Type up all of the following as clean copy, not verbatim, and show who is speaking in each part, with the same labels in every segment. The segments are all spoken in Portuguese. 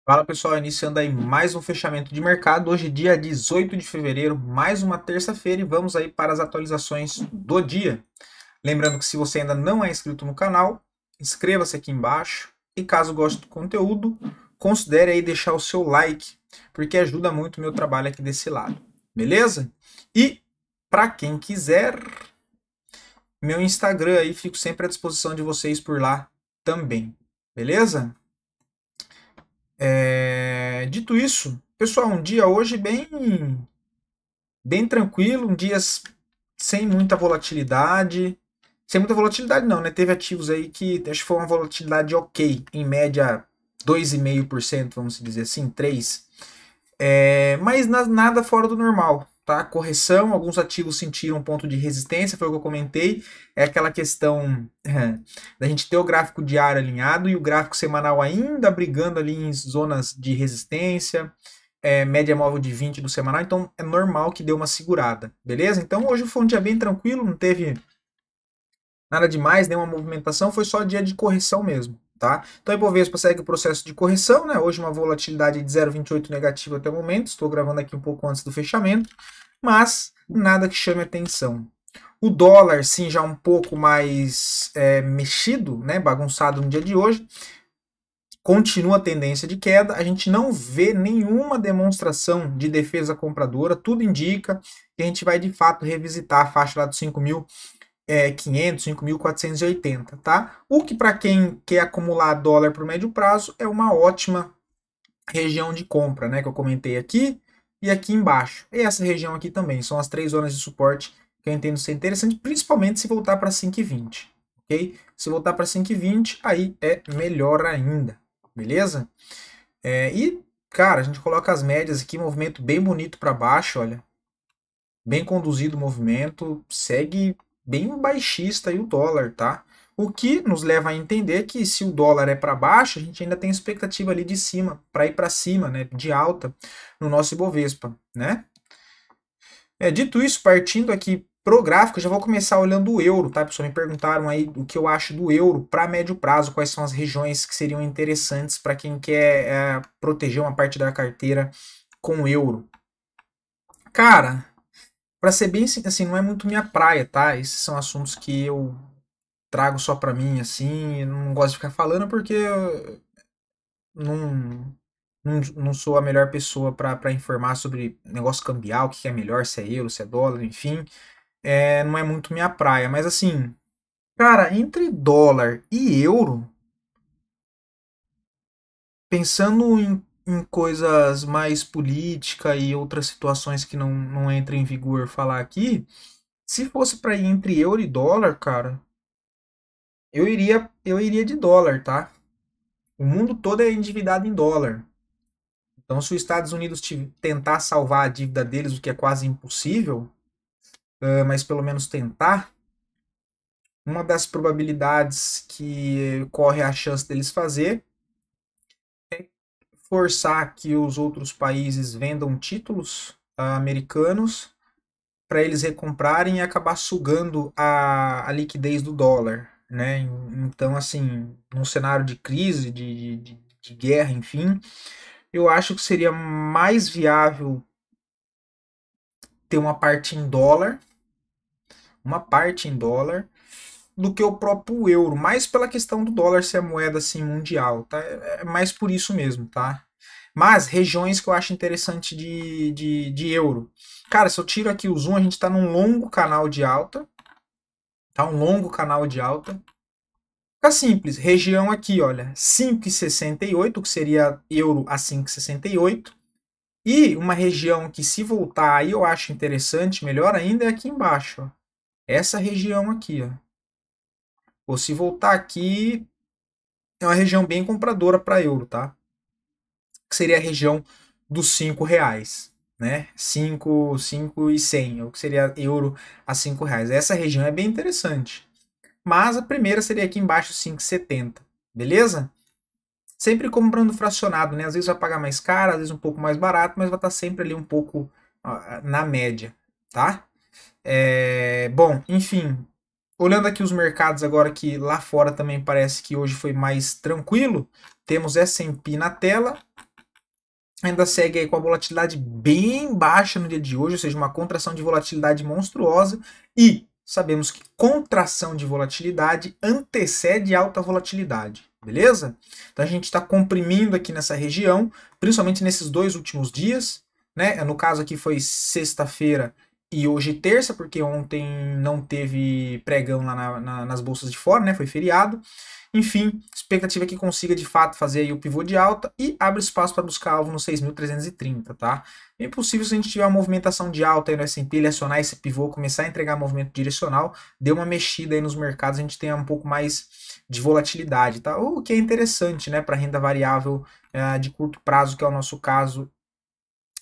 Speaker 1: Fala pessoal, iniciando aí mais um fechamento de mercado. Hoje, dia 18 de fevereiro, mais uma terça-feira, e vamos aí para as atualizações do dia. Lembrando que se você ainda não é inscrito no canal, inscreva-se aqui embaixo. E caso goste do conteúdo, considere aí deixar o seu like, porque ajuda muito o meu trabalho aqui desse lado. Beleza? E para quem quiser, meu Instagram aí, fico sempre à disposição de vocês por lá também. Beleza? Dito isso, pessoal, um dia hoje bem tranquilo, um dia sem muita volatilidade. Sem muita volatilidade não, né? Teve ativos aí que acho que foi uma volatilidade ok, em média 2,5%, vamos dizer assim, 3%. Mas nada fora do normal, tá? Correção, alguns ativos sentiram um ponto de resistência, foi o que eu comentei. É aquela questão da gente ter o gráfico diário alinhado e o gráfico semanal ainda brigando ali em zonas de resistência. Média móvel de 20 do semanal, então é normal que dê uma segurada, beleza? Então hoje foi um dia bem tranquilo, não teve nada demais, nenhuma movimentação, foi só dia de correção mesmo, tá? Então, o Ibovespa segue o processo de correção, né? Hoje uma volatilidade de 0,28 negativa até o momento, estou gravando aqui um pouco antes do fechamento, mas nada que chame atenção. O dólar, sim, já um pouco mais mexido, né? Bagunçado no dia de hoje, continua a tendência de queda, a gente não vê nenhuma demonstração de defesa compradora, tudo indica que a gente vai de fato revisitar a faixa lá dos 5.500, 5.480, tá? O que para quem quer acumular dólar para o médio prazo é uma ótima região de compra, né? Que eu comentei aqui e aqui embaixo. E essa região aqui também são as três zonas de suporte que eu entendo ser interessante, principalmente se voltar para 5,20, ok? Se voltar para 5,20, aí é melhor ainda, beleza? Cara, a gente coloca as médias aqui, movimento bem bonito para baixo, olha, bem conduzido o movimento, segue bem baixista aí o dólar, tá? O que nos leva a entender que se o dólar é para baixo, a gente ainda tem expectativa ali de cima, para ir para cima, né, de alta no nosso Ibovespa, né? Dito isso, partindo aqui pro gráfico, já vou começar olhando o euro, tá? Pessoal, me perguntaram aí o que eu acho do euro para médio prazo, quais são as regiões que seriam interessantes para quem quer proteger uma parte da carteira com o euro. Cara, pra ser bem assim, não é muito minha praia, tá? Esses são assuntos que eu trago só pra mim, assim, eu não gosto de ficar falando porque eu não sou a melhor pessoa pra informar sobre negócio cambial, o que é melhor, se é euro, se é dólar, enfim. Não é muito minha praia, mas assim, cara, entre dólar e euro, pensando em coisas mais política e outras situações que não entram em vigor falar aqui, se fosse pra ir entre euro e dólar, cara, eu iria de dólar, tá? O mundo todo é endividado em dólar. Então, se os Estados Unidos tentar salvar a dívida deles, o que é quase impossível, mas pelo menos tentar, uma das probabilidades que corre a chance deles fazer é forçar que os outros países vendam títulos americanos para eles recomprarem e acabar sugando a liquidez do dólar, né? Então, assim, num cenário de crise, de guerra, enfim, eu acho que seria mais viável ter uma parte em dólar, do que o próprio euro, mais pela questão do dólar ser a moeda assim mundial, tá? É mais por isso mesmo, tá? Mas regiões que eu acho interessante de euro. Cara, se eu tiro aqui o zoom, a gente está num longo canal de alta, tá? Um longo canal de alta. Fica simples, região aqui, olha, 5,68, que seria euro a 5,68. E uma região que se voltar aí eu acho interessante, melhor ainda, é aqui embaixo, ó. Essa região aqui, ó. Ou se voltar aqui, é uma região bem compradora para euro, tá? Que seria a região dos R$ 5, né? 5 e 100, o que seria euro a R$ 5. Essa região é bem interessante. Mas a primeira seria aqui embaixo, 5,70. Beleza? Sempre comprando fracionado, né? Às vezes vai pagar mais caro, às vezes um pouco mais barato, mas vai estar sempre ali um pouco na média, tá? Bom, enfim, olhando aqui os mercados agora que lá fora também parece que hoje foi mais tranquilo. Temos S&P na tela, ainda segue aí com a volatilidade bem baixa no dia de hoje, ou seja, uma contração de volatilidade monstruosa, e sabemos que contração de volatilidade antecede alta volatilidade, beleza? Então a gente está comprimindo aqui nessa região, principalmente nesses dois últimos dias, né? No caso aqui foi sexta-feira e hoje terça, porque ontem não teve pregão lá nas bolsas de fora, né? Foi feriado. Enfim, expectativa é que consiga de fato fazer aí o pivô de alta e abre espaço para buscar alvo no 6.330, tá? É impossível se a gente tiver uma movimentação de alta aí no S&P, ele acionar esse pivô, começar a entregar movimento direcional, dê uma mexida aí nos mercados, a gente tenha um pouco mais de volatilidade, tá? O que é interessante, né, para renda variável de curto prazo, que é o nosso caso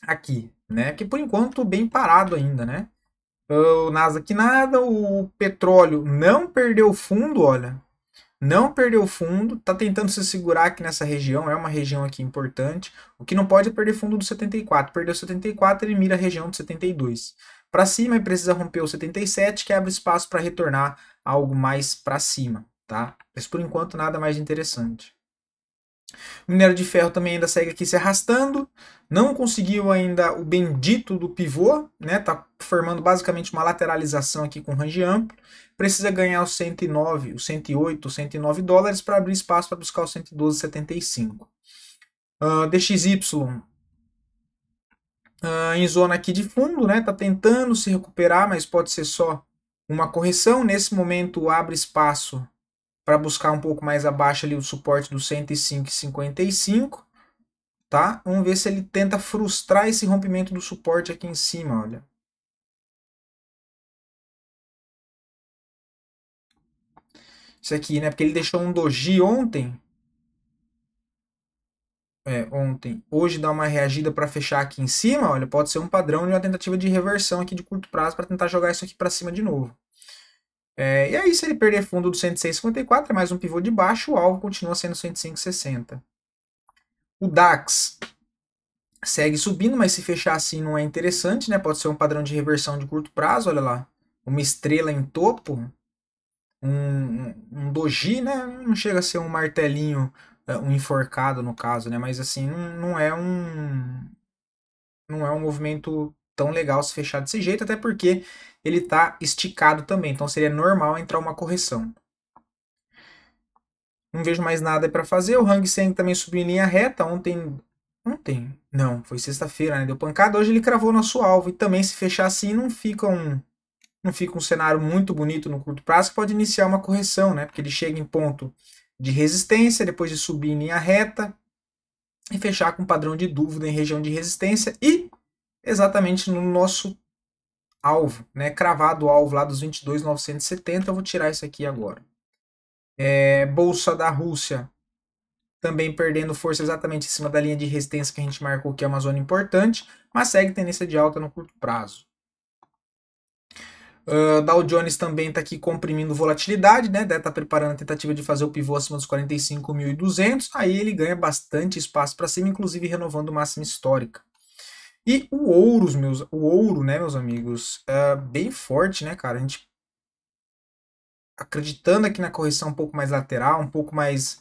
Speaker 1: aqui, né? Que por enquanto bem parado ainda, né? O Nasdaq nada, o petróleo não perdeu fundo, olha, não perdeu fundo, tá tentando se segurar aqui nessa região, é uma região aqui importante. O que não pode é perder fundo do 74. Perdeu 74, ele mira a região do 72. Para cima, ele precisa romper o 77, que abre espaço para retornar algo mais para cima, tá? Mas por enquanto nada mais interessante. O minério de ferro também ainda segue aqui se arrastando, não conseguiu ainda o bendito do pivô, né? Tá formando basicamente uma lateralização aqui com range amplo. Precisa ganhar os 109, os 108, os 109 dólares para abrir espaço para buscar os 112,75. DXY em zona aqui de fundo, né? Tá tentando se recuperar, mas pode ser só uma correção. Nesse momento abre espaço para buscar um pouco mais abaixo ali o suporte do 105,55, tá? Vamos ver se ele tenta frustrar esse rompimento do suporte aqui em cima, olha. Isso aqui, né? Porque ele deixou um doji ontem. Ontem. Hoje dá uma reagida para fechar aqui em cima, olha, pode ser um padrão de uma tentativa de reversão aqui de curto prazo para tentar jogar isso aqui para cima de novo. E aí, se ele perder fundo do 106,54, é mais um pivô de baixo, o alvo continua sendo 105,60. O DAX segue subindo, mas se fechar assim não é interessante, né? Pode ser um padrão de reversão de curto prazo, olha lá. Uma estrela em topo, um doji, né? Não chega a ser um martelinho, um enforcado no caso, né? Mas assim, não é um movimento tão legal se fechar desse jeito, até porque ele está esticado também, então seria normal entrar uma correção. Não vejo mais nada para fazer. O Hang Seng também subiu em linha reta. Ontem, não, foi sexta-feira, né? Deu pancada. Hoje ele cravou nosso alvo. E também, se fechar assim, não fica um cenário muito bonito no curto prazo, que pode iniciar uma correção, né? Porque ele chega em ponto de resistência, depois de subir em linha reta e fechar com padrão de dúvida em região de resistência e exatamente no nosso alvo, né? Cravado o alvo lá dos 22.970. Eu vou tirar isso aqui agora. Bolsa da Rússia também perdendo força exatamente em cima da linha de resistência que a gente marcou, que é uma zona importante, mas segue tendência de alta no curto prazo. Dow Jones também está aqui comprimindo volatilidade, né? Deve estar preparando a tentativa de fazer o pivô acima dos 45.200. Aí ele ganha bastante espaço para cima, inclusive renovando máxima histórica. E o ouro, né, meus amigos, bem forte, né, cara? A gente acreditando aqui na correção um pouco mais lateral, um pouco mais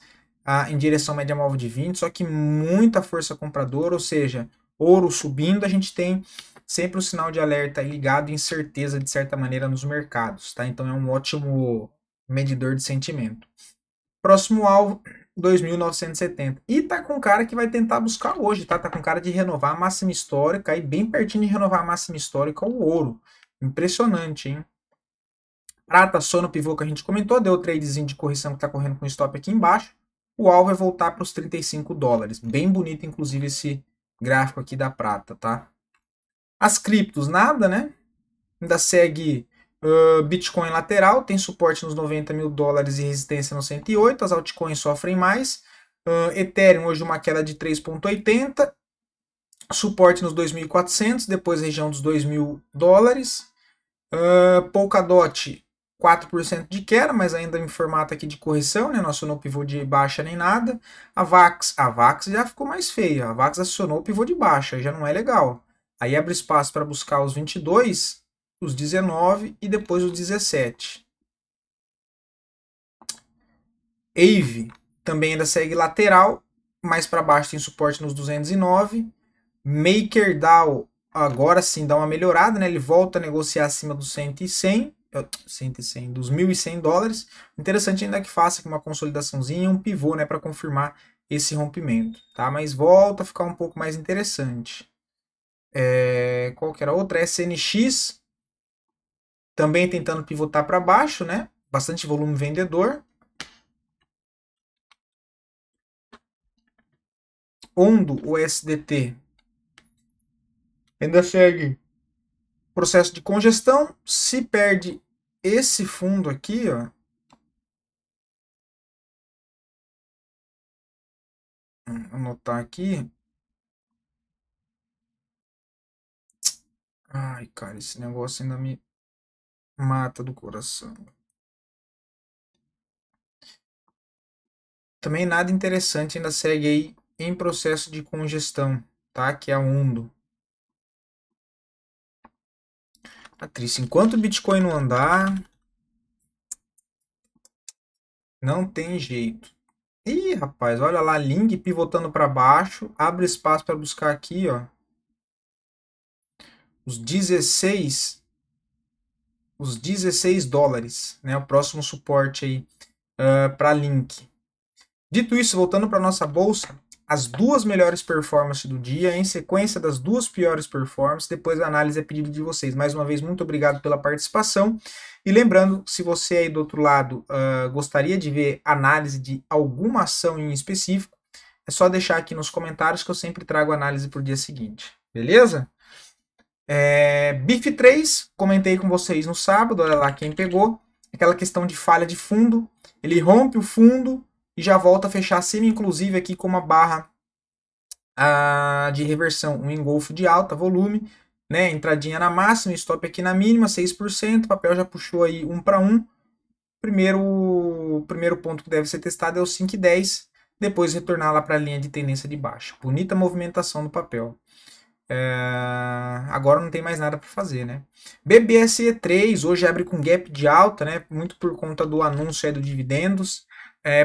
Speaker 1: em direção média móvel de 20, só que muita força compradora, ou seja, ouro subindo, a gente tem sempre o sinal de alerta ligado e incerteza de certa maneira nos mercados, tá? Então é um ótimo medidor de sentimento. Próximo alvo, 2.970. E tá com cara que vai tentar buscar hoje, tá? Tá com cara de renovar a máxima histórica e bem pertinho de renovar a máxima histórica o ouro. Impressionante, hein? Prata só no pivô que a gente comentou, deu o tradezinho de correção que está correndo com stop aqui embaixo. O alvo é voltar para os 35 dólares. Bem bonito, inclusive, esse gráfico aqui da prata, tá? As criptos, nada, né? Ainda segue Bitcoin lateral, tem suporte nos 90 mil dólares e resistência no 108. As altcoins sofrem mais. Ethereum, hoje uma queda de 3,80. Suporte nos 2.400, depois região dos 2.000 dólares. Polkadot 4% de queda, mas ainda em formato aqui de correção, né? Não acionou pivô de baixa nem nada. A VAX já ficou mais feia. A VAX acionou o pivô de baixa, já não é legal. Aí abre espaço para buscar os 22, os 19 e depois os 17. AVE também ainda segue lateral, mais para baixo tem suporte nos 209. MakerDAO agora sim dá uma melhorada, né? Ele volta a negociar acima dos 100, dos 1.100 dólares. Interessante ainda que faça aqui uma consolidaçãozinha e um pivô, né, para confirmar esse rompimento, tá? Mas volta a ficar um pouco mais interessante. Qual que era a outra? SNX também tentando pivotar para baixo, né? Bastante volume vendedor. Ondo, o SDT, ainda segue processo de congestão. Se perde esse fundo aqui, ó, vou anotar aqui. Ai, cara, esse negócio ainda me mata do coração. Também nada interessante, ainda segue aí em processo de congestão, tá? Que é a Undo. Patrícia, enquanto o Bitcoin não andar, não tem jeito. Ih, rapaz, olha lá, Ling pivotando para baixo, abre espaço para buscar aqui, ó. Os 16, os 16 dólares, né? O próximo suporte aí para Link. Dito isso, voltando para nossa bolsa, as duas melhores performances do dia, em sequência das duas piores performances, depois a análise é pedido de vocês. Mais uma vez, muito obrigado pela participação. E lembrando, se você aí do outro lado gostaria de ver análise de alguma ação em específico, é só deixar aqui nos comentários que eu sempre trago análise para o dia seguinte. Beleza? BIF3, comentei com vocês no sábado, olha lá quem pegou. Aquela questão de falha de fundo. Ele rompe o fundo e já volta a fechar semi-inclusive aqui com uma barra de reversão, um engolfo de alta, volume, né? Entradinha na máxima, stop aqui na mínima, 6%, o papel já puxou aí 1 para 1. Primeiro ponto que deve ser testado é o 5,10, depois retornar lá para a linha de tendência de baixa. Bonita movimentação do papel. Agora não tem mais nada para fazer, né? BBSE3 hoje abre com gap de alta, né? Muito por conta do anúncio aí do dividendos.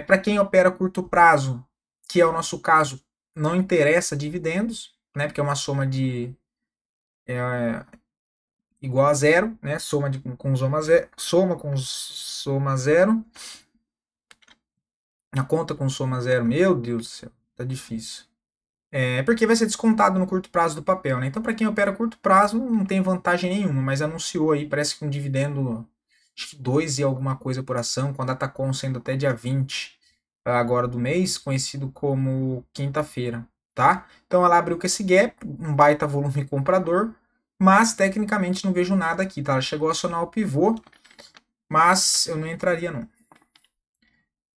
Speaker 1: Para quem opera a curto prazo, que é o nosso caso, não interessa dividendos, né? Porque é uma soma de igual a zero, né? Soma com soma zero, soma com soma zero. Na conta com soma zero, meu Deus do céu, tá difícil. Porque vai ser descontado no curto prazo do papel, né? Então, para quem opera a curto prazo, não tem vantagem nenhuma, mas anunciou aí, parece que um dividendo, acho que 2 e alguma coisa por ação, com a Datacom sendo até dia 20 agora do mês, conhecido como quinta-feira, tá? Então, ela abriu com esse gap, um baita volume comprador, mas tecnicamente não vejo nada aqui, tá? Ela chegou a acionar o pivô, mas eu não entraria não.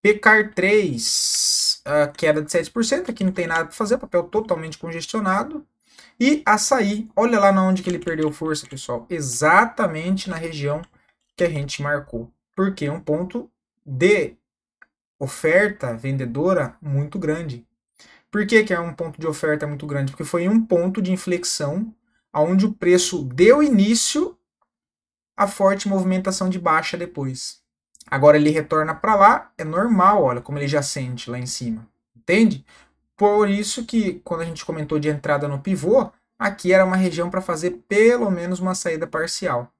Speaker 1: PCAR 3, queda de 7%, aqui não tem nada para fazer, papel totalmente congestionado. E Açaí, olha lá na onde que ele perdeu força, pessoal, exatamente na região que a gente marcou. Porque é um ponto de oferta vendedora muito grande. Por que é um ponto de oferta muito grande? Porque foi um ponto de inflexão onde o preço deu início à forte movimentação de baixa depois. Agora ele retorna para lá, é normal, olha como ele já sente lá em cima, entende? Por isso que quando a gente comentou de entrada no pivô, aqui era uma região para fazer pelo menos uma saída parcial,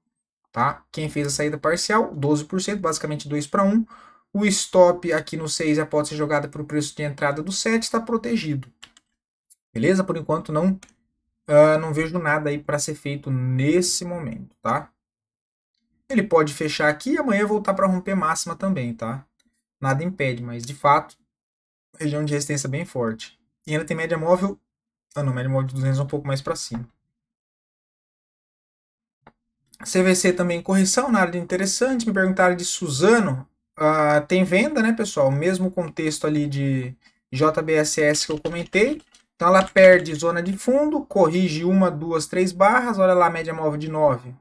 Speaker 1: tá? Quem fez a saída parcial, 12%, basicamente 2 para 1. O stop aqui no 6 já pode ser jogado para o preço de entrada do 7, está protegido. Beleza? Por enquanto não vejo nada aí para ser feito nesse momento, tá? Ele pode fechar aqui e amanhã voltar para romper máxima também, tá? Nada impede, mas de fato, região de resistência bem forte. E ainda tem média móvel. Não, média móvel de 200 um pouco mais para cima. CVC também correção, nada interessante. Me perguntaram de Suzano. Tem venda, né, pessoal? Mesmo contexto ali de JBSS que eu comentei. Então ela perde zona de fundo, corrige 1, 2, 3 barras. Olha lá a média móvel de 9.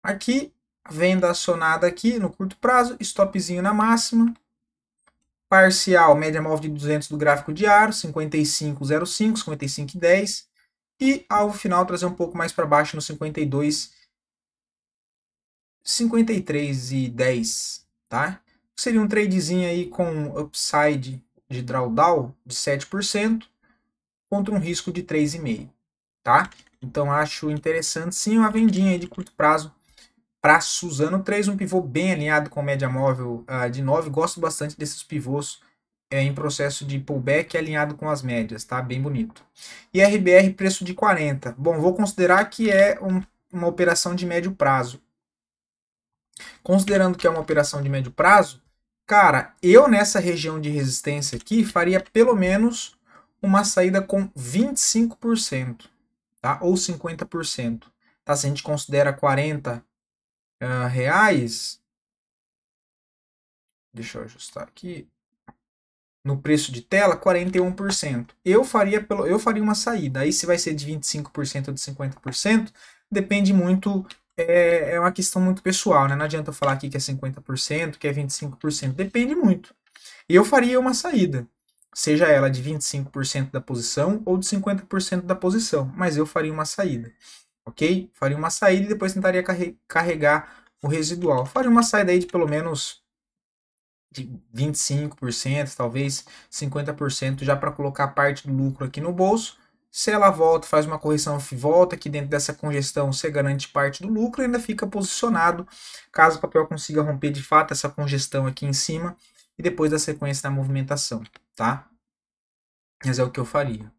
Speaker 1: Aqui, venda acionada aqui no curto prazo, stopzinho na máxima. Parcial, média móvel de 200 do gráfico diário, 55,05, 55,10. E ao final trazer um pouco mais para baixo no 52, 53,10, tá? Seria um tradezinho aí com upside de drawdown de 7% contra um risco de 3,5. tá? Então acho interessante sim uma vendinha aí de curto prazo para Suzano 3, um pivô bem alinhado com média móvel de 9. Gosto bastante desses pivôs em processo de pullback alinhado com as médias, tá? Bem bonito. E RBR preço de 40. Bom, vou considerar que é uma operação de médio prazo. Considerando que é uma operação de médio prazo, cara, eu nessa região de resistência aqui faria pelo menos uma saída com 25%, tá? Ou 50%. Tá? Se a gente considera 40 reais, deixa eu ajustar aqui, no preço de tela, 41%. Eu faria uma saída. Aí se vai ser de 25% ou de 50%, depende muito, é uma questão muito pessoal, né? Não adianta eu falar aqui que é 50%, que é 25%, depende muito. Eu faria uma saída, seja ela de 25% da posição ou de 50% da posição, mas eu faria uma saída, ok? Faria uma saída e depois tentaria carregar o residual. Faria uma saída aí de pelo menos de 25%, talvez 50%, já para colocar parte do lucro aqui no bolso. Se ela volta, faz uma correção, volta aqui dentro dessa congestão, você garante parte do lucro e ainda fica posicionado, caso o papel consiga romper de fato essa congestão aqui em cima e depois da sequência da movimentação, tá? Mas é o que eu faria.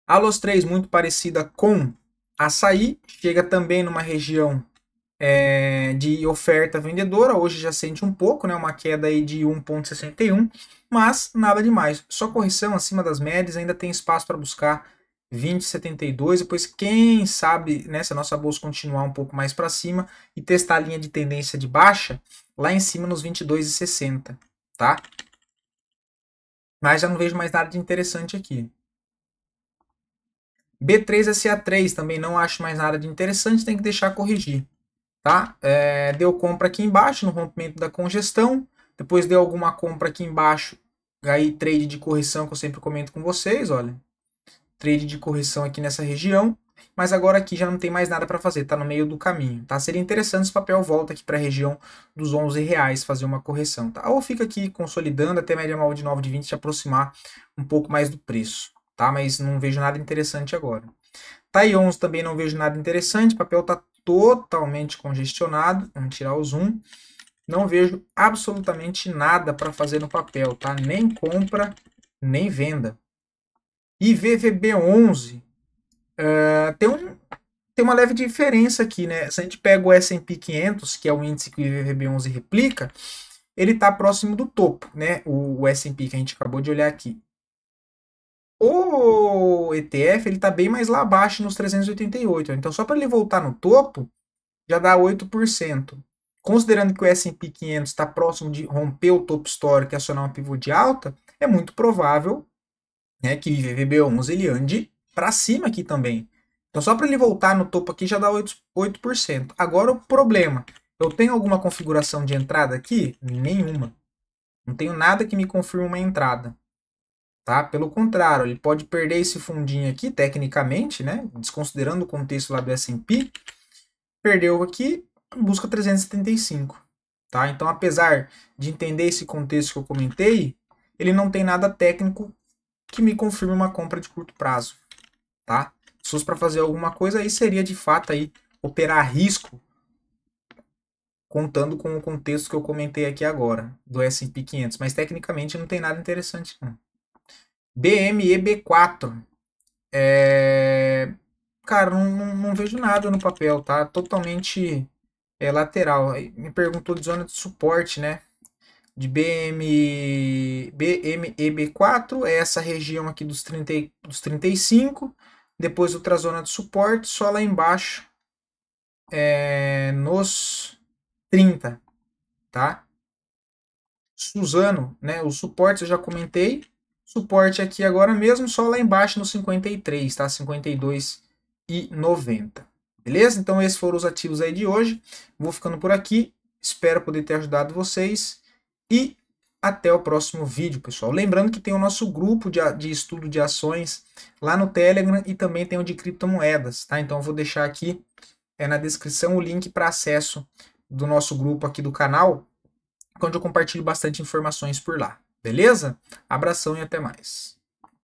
Speaker 1: A Los 3, muito parecida com Açaí, chega também numa região de oferta vendedora, hoje já sente um pouco, né, uma queda aí de 1,61, mas nada demais, só correção acima das médias, ainda tem espaço para buscar 20,72, depois quem sabe, né, se a nossa bolsa continuar um pouco mais para cima e testar a linha de tendência de baixa, lá em cima nos 22,60, tá? Mas já não vejo mais nada de interessante aqui. B3SA3 também não acho mais nada de interessante, tem que deixar corrigir. Tá? Deu compra aqui embaixo no rompimento da congestão, depois deu alguma compra aqui embaixo, aí trade de correção que eu sempre comento com vocês, olha, trade de correção aqui nessa região, mas agora aqui já não tem mais nada para fazer, tá no meio do caminho, tá? Seria interessante se o papel volta aqui para a região dos R$11 fazer uma correção, tá? Ou fica aqui consolidando até a média móvel de 9 de 20 se aproximar um pouco mais do preço, tá? Mas não vejo nada interessante agora. Taions também não vejo nada interessante, o papel está totalmente congestionado, vamos tirar o zoom, não vejo absolutamente nada para fazer no papel, tá? Nem compra, nem venda. E VVB11 tem uma leve diferença aqui, né? Se a gente pega o S&P 500, que é o índice que o VVB11 replica, ele está próximo do topo, né? O S&P que a gente acabou de olhar aqui. O ETF ele está bem mais lá abaixo nos 388. Então, só para ele voltar no topo, já dá 8%. Considerando que o S&P 500 está próximo de romper o topo histórico e acionar um pivô de alta, é muito provável, né, que o IVVB11 ele ande para cima aqui também. Então, só para ele voltar no topo aqui já dá 8%. Agora, o problema, eu tenho alguma configuração de entrada aqui? Nenhuma. Não tenho nada que me confirme uma entrada. Tá? Pelo contrário, ele pode perder esse fundinho aqui, tecnicamente, né? Desconsiderando o contexto lá do S&P, perdeu aqui, busca 375. Tá? Então, apesar de entender esse contexto que eu comentei, ele não tem nada técnico que me confirme uma compra de curto prazo. Tá? Se fosse para fazer alguma coisa, aí seria de fato aí, operar risco, contando com o contexto que eu comentei aqui agora, do S&P 500. Mas tecnicamente não tem nada interessante, não. BMEB4. Cara, não vejo nada no papel, tá? Totalmente lateral. Me perguntou de zona de suporte, né? De BMEB4, é essa região aqui dos 35. Depois outra zona de suporte, só lá embaixo, nos 30, tá? Suzano, né? Os suportes eu já comentei. Suporte aqui agora mesmo, só lá embaixo no 53, tá? 52,90. Beleza? Então esses foram os ativos aí de hoje. Vou ficando por aqui. Espero poder ter ajudado vocês. E até o próximo vídeo, pessoal. Lembrando que tem o nosso grupo de estudo de ações lá no Telegram e também tem o de criptomoedas, tá? Então eu vou deixar aqui na descrição o link para acesso do nosso grupo aqui do canal, onde eu compartilho bastante informações por lá. Beleza? Abração e até mais.